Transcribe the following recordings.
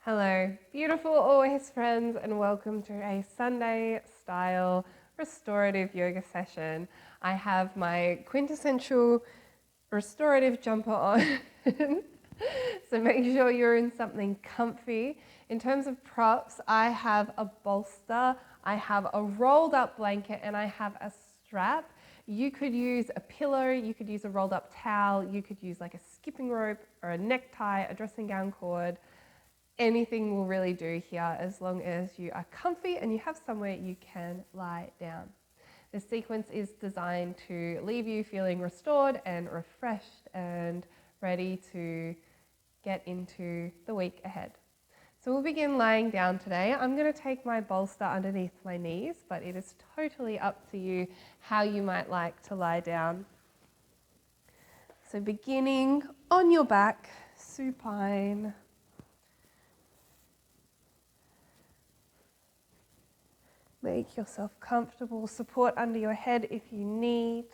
Hello, beautiful always friends, and welcome to a Sunday style restorative yoga session. I have my quintessential restorative jumper on, so make sure you're in something comfy. In terms of props, I have a bolster, I have a rolled up blanket, and I have a strap. You could use a pillow, you could use a rolled up towel, you could use like a skipping rope or a necktie, a dressing gown cord. Anything will really do here as long as you are comfy and you have somewhere you can lie down. This sequence is designed to leave you feeling restored and refreshed and ready to get into the week ahead. So we'll begin lying down today. I'm going to take my bolster underneath my knees, but it is totally up to you how you might like to lie down. So beginning on your back, supine. Make yourself comfortable, support under your head if you need.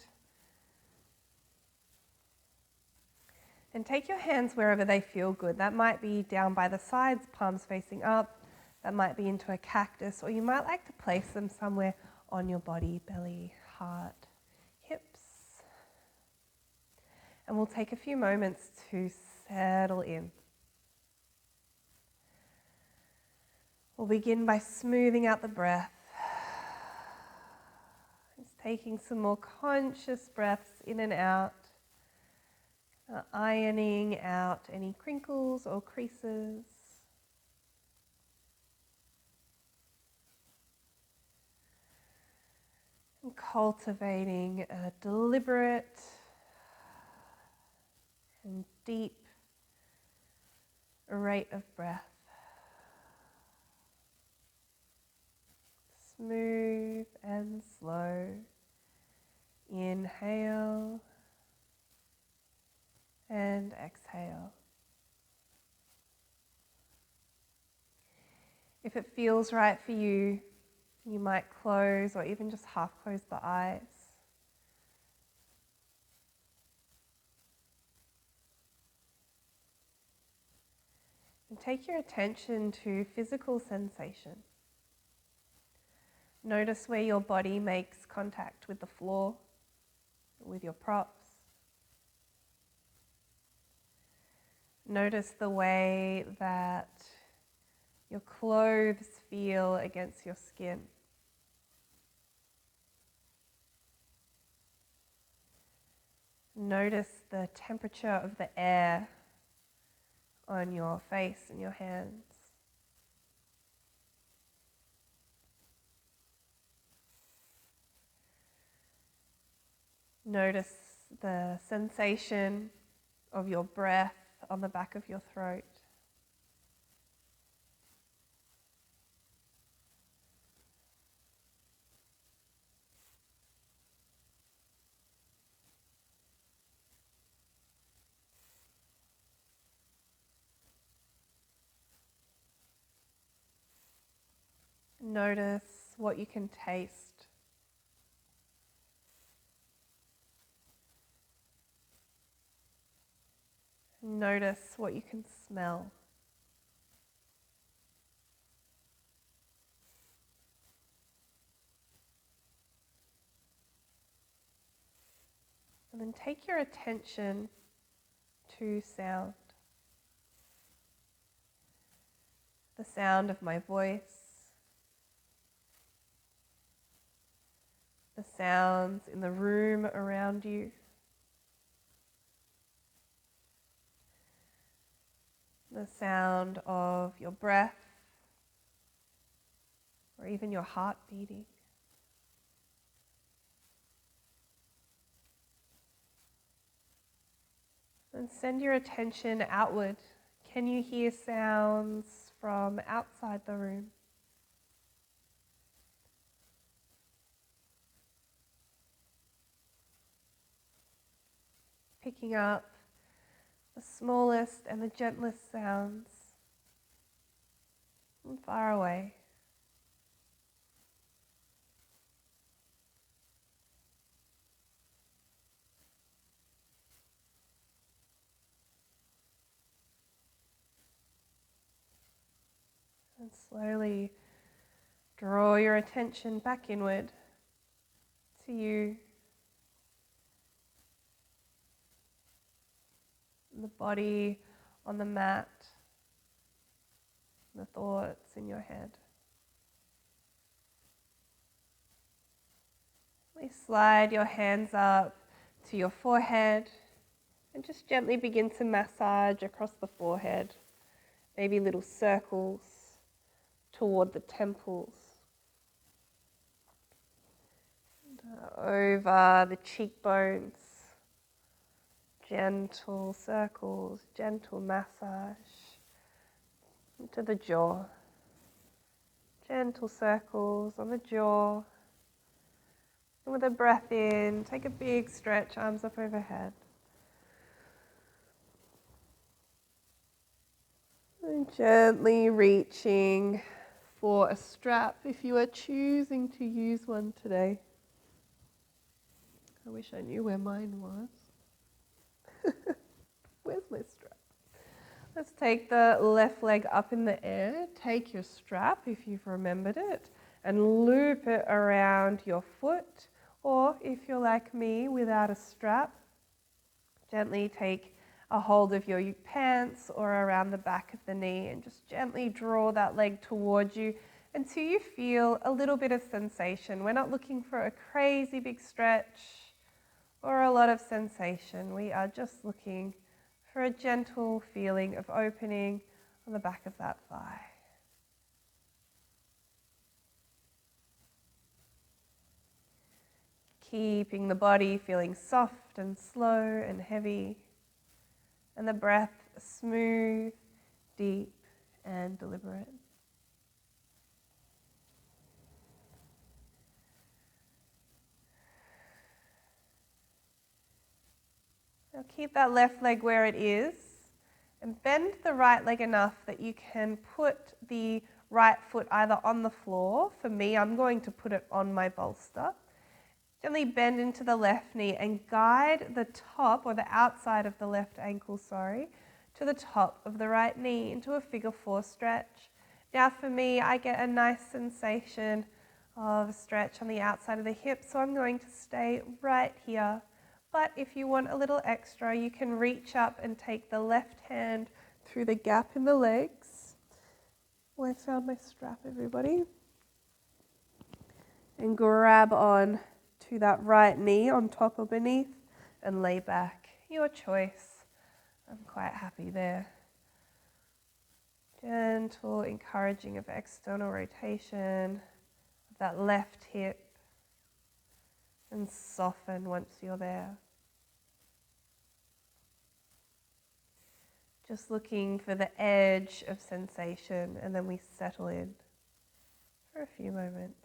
And take your hands wherever they feel good. That might be down by the sides, palms facing up. That might be into a cactus, or you might like to place them somewhere on your body, belly, heart, hips. And we'll take a few moments to settle in. We'll begin by smoothing out the breath. Taking some more conscious breaths in and out, ironing out any crinkles or creases. And cultivating a deliberate and deep rate of breath. Smooth and slow. Inhale and exhale. If it feels right for you, you might close or even just half close the eyes. And take your attention to physical sensation. Notice where your body makes contact with the floor, with your props. Notice the way that your clothes feel against your skin. Notice the temperature of the air on your face and your hands. Notice the sensation of your breath on the back of your throat. Notice what you can taste. Notice what you can smell. And then take your attention to sound. The sound of my voice. The sounds in the room around you. The sound of your breath, or even your heart beating. And send your attention outward. Can you hear sounds from outside the room? Picking up the smallest and the gentlest sounds from far away. And slowly draw your attention back inward to you, the body on the mat, the thoughts in your head. Please slide your hands up to your forehead and just gently begin to massage across the forehead, maybe little circles toward the temples, over the cheekbones, gentle circles, gentle massage into the jaw, gentle circles on the jaw. And with a breath in, take a big stretch, arms up overhead. And gently reaching for a strap if you are choosing to use one today. I wish I knew where mine was. Where's my strap? Let's take the left leg up in the air. Take your strap if you've remembered it and loop it around your foot. Or if you're like me without a strap, gently take a hold of your pants or around the back of the knee and just gently draw that leg towards you until you feel a little bit of sensation. We're not looking for a crazy big stretch or a lot of sensation. We are just looking for a gentle feeling of opening on the back of that thigh. Keeping the body feeling soft and slow and heavy, and the breath smooth, deep, and deliberate. Now keep that left leg where it is and bend the right leg enough that you can put the right foot either on the floor. For me, I'm going to put it on my bolster. Gently bend into the left knee and guide the top or the outside of the left ankle, to the top of the right knee into a figure 4 stretch. Now for me, I get a nice sensation of a stretch on the outside of the hip, so I'm going to stay right here. But if you want a little extra, you can reach up and take the left hand through the gap in the legs. Oh, I found my strap, everybody. And grab on to that right knee on top or beneath and lay back. Your choice. I'm quite happy there. Gentle encouraging of external rotation of that left hip and soften once you're there. Just looking for the edge of sensation, and then we settle in for a few moments.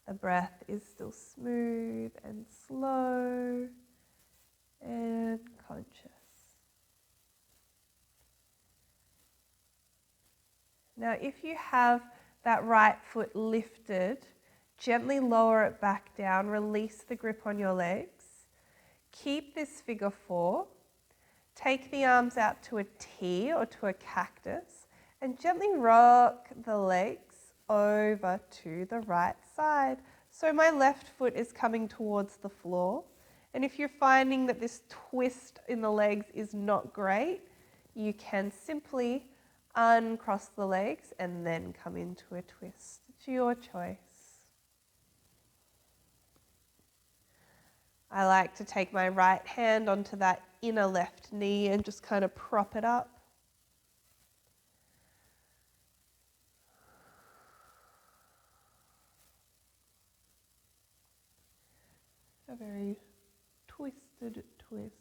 The breath is still smooth and slow and conscious. Now, if you have that right foot lifted, gently lower it back down, release the grip on your legs. Keep this figure 4. Take the arms out to a T or to a cactus and gently rock the legs over to the right side. So my left foot is coming towards the floor. And if you're finding that this twist in the legs is not great, you can simply uncross the legs and then come into a twist. It's your choice. I like to take my right hand onto that inner left knee and just kind of prop it up. A very twisted twist.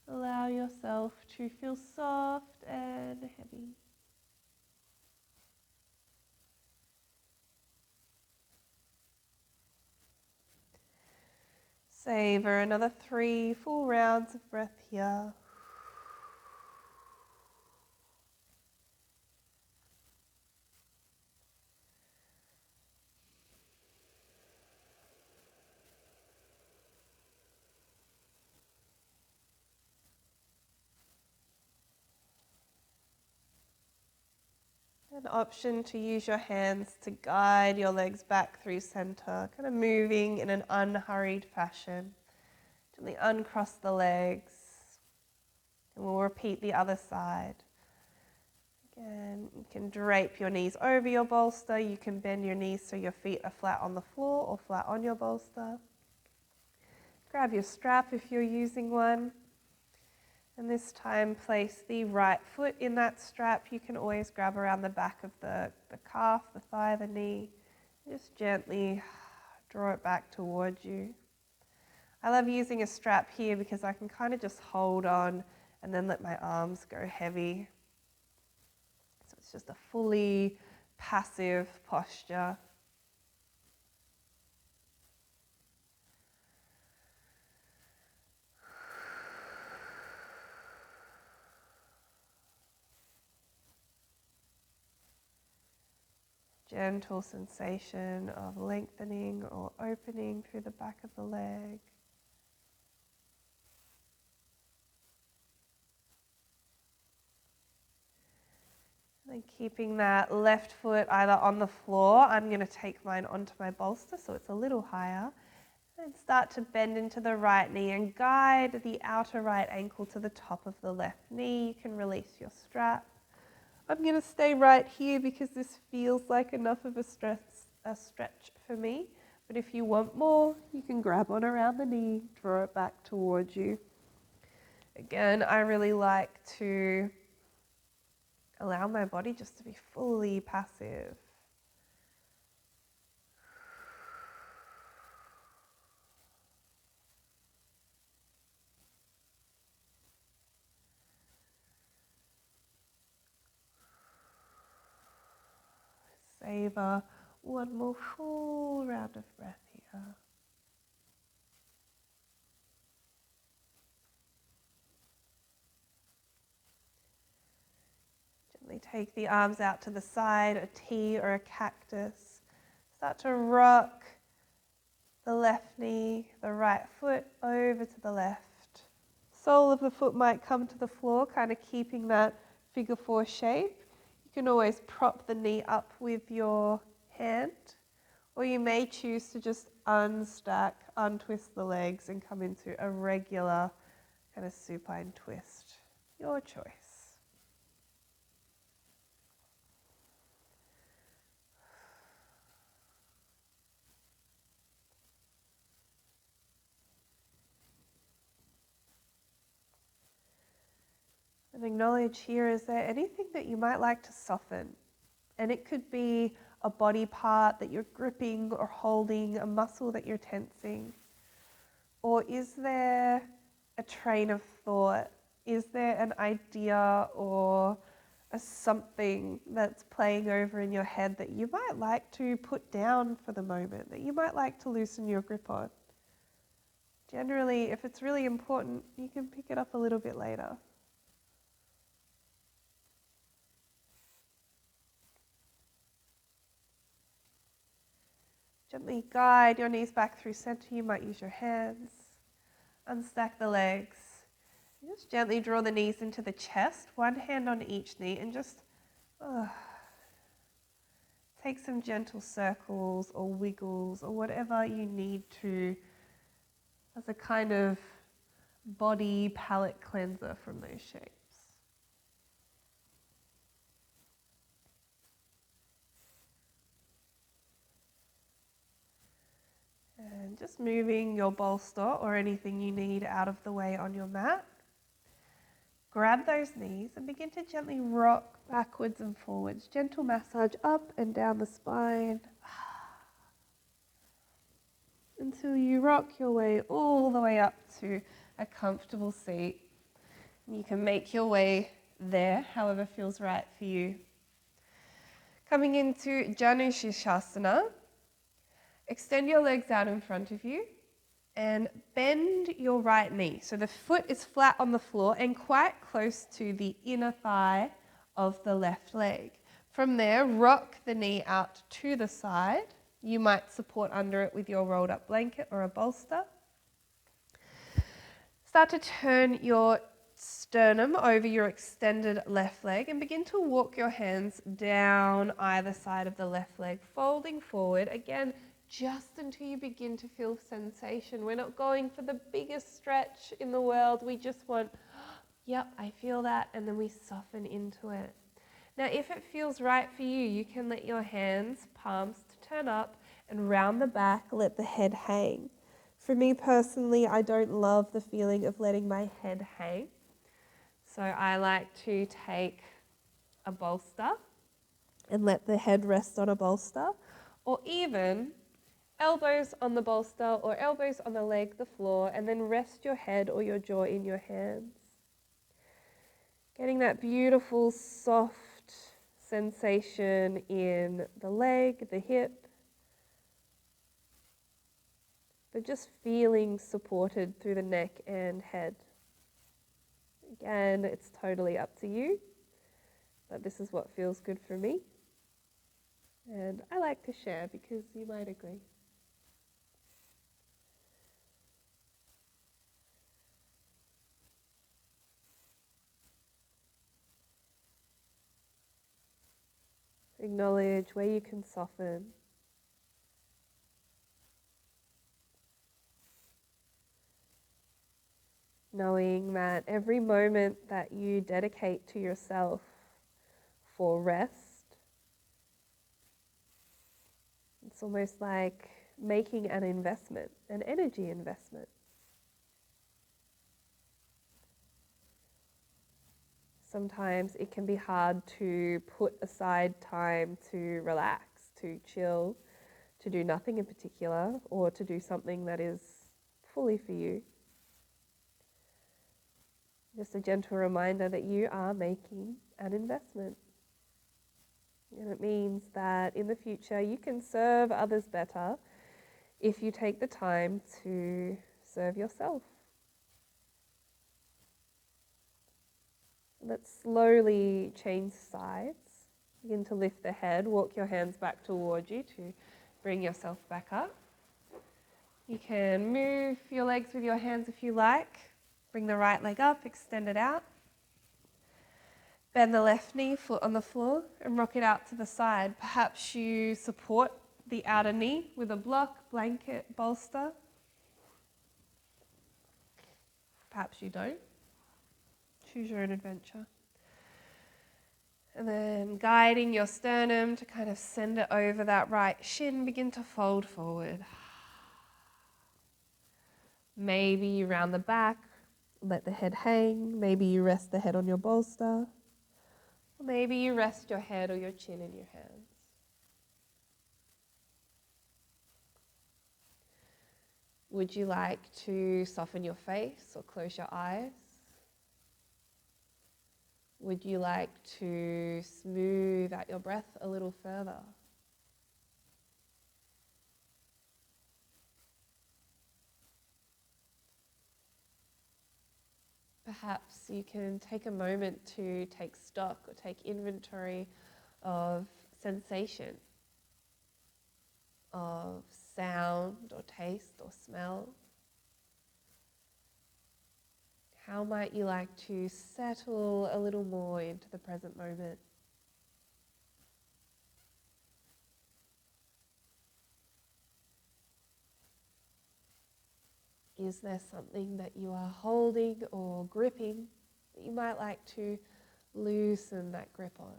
Allow yourself to feel soft and heavy. Savor another 3 full rounds of breath here. An option to use your hands to guide your legs back through center, kind of moving in an unhurried fashion. Gently uncross the legs, and we'll repeat the other side. Again, you can drape your knees over your bolster. You can bend your knees so your feet are flat on the floor or flat on your bolster. Grab your strap if you're using one. And this time place the right foot in that strap. You can always grab around the back of the calf, the thigh, the knee. Just gently draw it back towards you. I love using a strap here because I can kind of just hold on and then let my arms go heavy. So it's just a fully passive posture. Gentle sensation of lengthening or opening through the back of the leg. And keeping that left foot either on the floor, I'm going to take mine onto my bolster so it's a little higher, and start to bend into the right knee and guide the outer right ankle to the top of the left knee. You can release your strap. I'm going to stay right here because this feels like enough of a stretch for me. But if you want more, you can grab on around the knee, draw it back towards you. Again, I really like to allow my body just to be fully passive. Savor one more full round of breath here. Gently take the arms out to the side, a T or a cactus. Start to rock the left knee, the right foot over to the left. Sole of the foot might come to the floor, kind of keeping that figure four shape. You can always prop the knee up with your hand, or you may choose to just unstack, untwist the legs and come into a regular kind of supine twist. Your choice. And acknowledge here, is there anything that you might like to soften? And it could be a body part that you're gripping or holding, a muscle that you're tensing. Or is there a train of thought? Is there an idea or a something that's playing over in your head that you might like to put down for the moment, that you might like to loosen your grip on? Generally, if it's really important, you can pick it up a little bit later. Gently guide your knees back through center. You might use your hands. Unstack the legs. Just gently draw the knees into the chest, one hand on each knee, and just take some gentle circles or wiggles or whatever you need to as a kind of body palate cleanser from those shapes. And just moving your bolster or anything you need out of the way on your mat. Grab those knees and begin to gently rock backwards and forwards. Gentle massage up and down the spine until you rock your way all the way up to a comfortable seat. And you can make your way there, however feels right for you. Coming into Janu Shirshasana. Extend your legs out in front of you and bend your right knee. So the foot is flat on the floor and quite close to the inner thigh of the left leg. From there, rock the knee out to the side. You might support under it with your rolled up blanket or a bolster. Start to turn your sternum over your extended left leg and begin to walk your hands down either side of the left leg, folding forward. Again, just until you begin to feel sensation. We're not going for the biggest stretch in the world. We just want, yep, I feel that, and then we soften into it. Now, if it feels right for you, you can let your hands, palms to turn up and round the back, let the head hang. For me personally, I don't love the feeling of letting my head hang. So I like to take a bolster and let the head rest on a bolster, or even elbows on the bolster or elbows on the leg, the floor, and then rest your head or your jaw in your hands. Getting that beautiful, soft sensation in the leg, the hip, but just feeling supported through the neck and head. Again, it's totally up to you, but this is what feels good for me. And I like to share because you might agree. Acknowledge where you can soften. Knowing that every moment that you dedicate to yourself for rest, it's almost like making an investment, an energy investment. Sometimes it can be hard to put aside time to relax, to chill, to do nothing in particular, or to do something that is fully for you. Just a gentle reminder that you are making an investment. And it means that in the future you can serve others better if you take the time to serve yourself. Let's slowly change sides. Begin to lift the head, walk your hands back towards you to bring yourself back up. You can move your legs with your hands if you like. Bring the right leg up, extend it out. Bend the left knee, foot on the floor, and rock it out to the side. Perhaps you support the outer knee with a block, blanket, bolster. Perhaps you don't. Choose your own adventure. And then guiding your sternum to kind of send it over that right shin, begin to fold forward. Maybe you round the back, let the head hang. Maybe you rest the head on your bolster. Or maybe you rest your head or your chin in your hands. Would you like to soften your face or close your eyes? Would you like to smooth out your breath a little further? Perhaps you can take a moment to take stock or take inventory of sensation, of sound or taste or smell. How might you like to settle a little more into the present moment? Is there something that you are holding or gripping that you might like to loosen that grip on?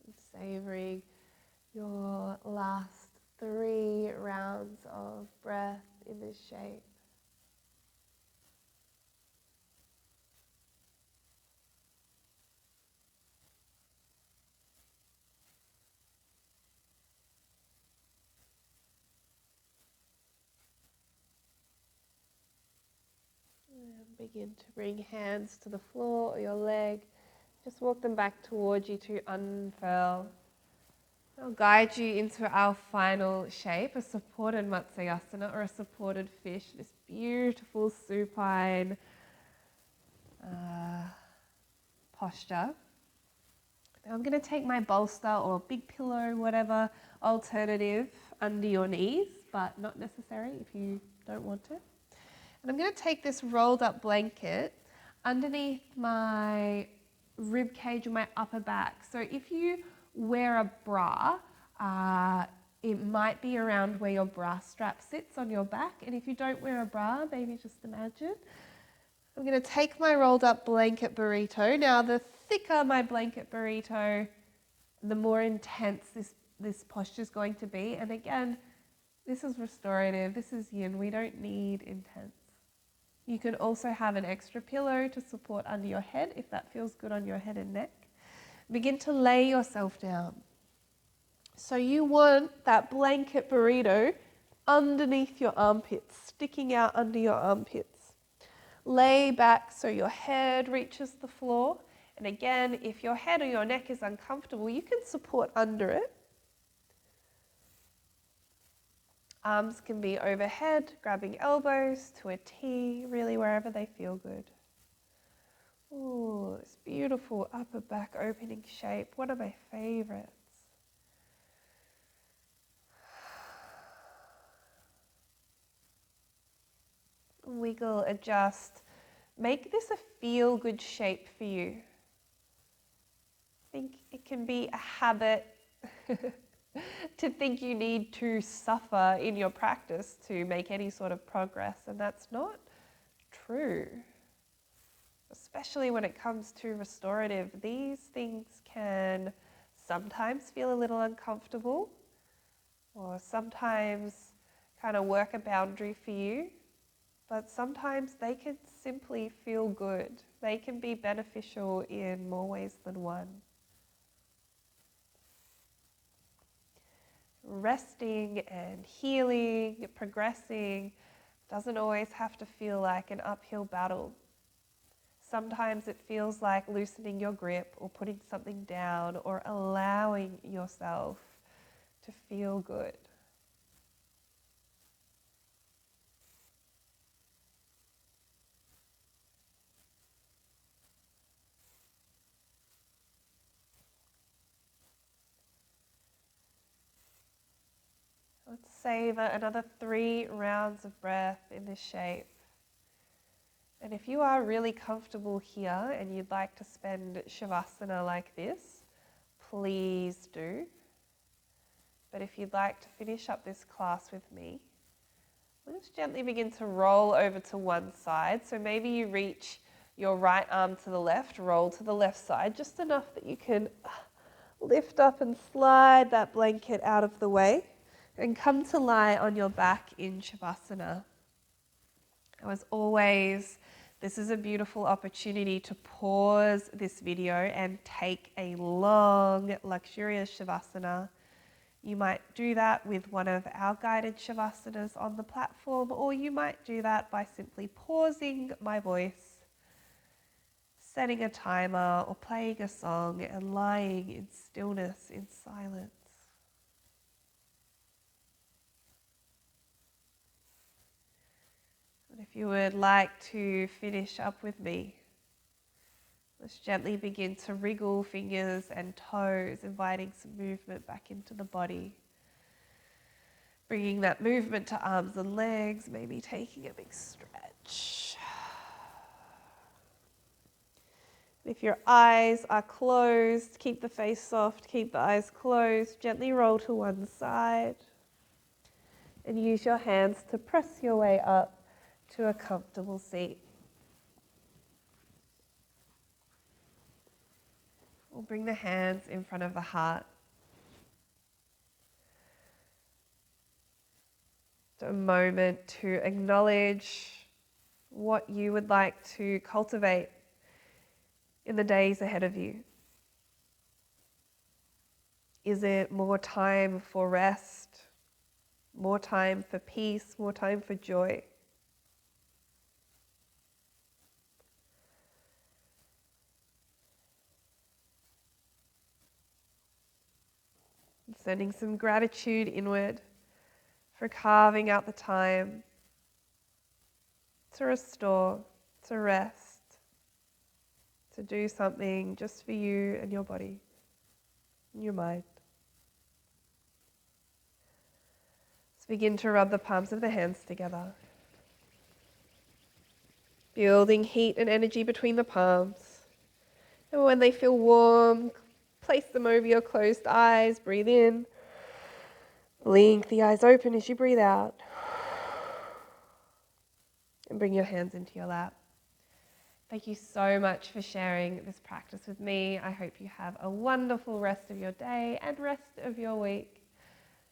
And savoring your last 3 rounds of breath in this shape. And begin to bring hands to the floor or your leg. Just walk them back towards you to unfurl. I'll guide you into our final shape, a supported Matsyasana, or a supported fish, this beautiful supine posture. Now I'm going to take my bolster or big pillow, whatever alternative, under your knees, but not necessary if you don't want it. And I'm going to take this rolled up blanket underneath my rib cage or my upper back. So if you wear a bra, it might be around where your bra strap sits on your back. And if you don't wear a bra, maybe just imagine. I'm going to take my rolled up blanket burrito. Now, the thicker my blanket burrito, the more intense this posture is going to be. And again, this is restorative, this is yin. We don't need intense. You can also have an extra pillow to support under your head if that feels good on your head and neck. Begin to lay yourself down. So you want that blanket burrito underneath your armpits, sticking out under your armpits. Lay back so your head reaches the floor. And again, if your head or your neck is uncomfortable, you can support under it. Arms can be overhead, grabbing elbows to a T, really wherever they feel good. Ooh, this beautiful upper back opening shape, one of my favorites. Wiggle, adjust. Make this a feel-good shape for you. I think it can be a habit to think you need to suffer in your practice to make any sort of progress, and that's not true. Especially when it comes to restorative, these things can sometimes feel a little uncomfortable, or sometimes kind of work a boundary for you, but sometimes they can simply feel good. They can be beneficial in more ways than one. Resting and healing, progressing, doesn't always have to feel like an uphill battle. Sometimes it feels like loosening your grip or putting something down or allowing yourself to feel good. Let's savor another 3 rounds of breath in this shape. And if you are really comfortable here and you'd like to spend Shavasana like this, please do. But if you'd like to finish up this class with me, we'll just gently begin to roll over to one side. So maybe you reach your right arm to the left, roll to the left side, just enough that you can lift up and slide that blanket out of the way and come to lie on your back in Shavasana. As always, this is a beautiful opportunity to pause this video and take a long, luxurious Shavasana. You might do that with one of our guided Shavasanas on the platform, or you might do that by simply pausing my voice, setting a timer or playing a song and lying in stillness, in silence. And if you would like to finish up with me, let's gently begin to wriggle fingers and toes, inviting some movement back into the body. Bringing that movement to arms and legs, maybe taking a big stretch. If your eyes are closed, keep the face soft, keep the eyes closed, gently roll to one side. And use your hands to press your way up to a comfortable seat. We'll bring the hands in front of the heart. A moment to acknowledge what you would like to cultivate in the days ahead of you. Is it more time for rest, more time for peace, more time for joy? sending some gratitude inward for carving out the time to restore, to rest, to do something just for you and your body and your mind. Let's begin to rub the palms of the hands together, building heat and energy between the palms. And when they feel warm, place them over your closed eyes, breathe in. Blink the eyes open as you breathe out. And bring your hands into your lap. Thank you so much for sharing this practice with me. I hope you have a wonderful rest of your day and rest of your week.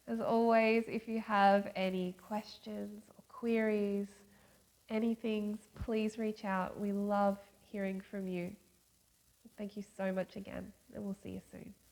As always, if you have any questions or queries, anything, please reach out. We love hearing from you. Thank you so much again, and we'll see you soon.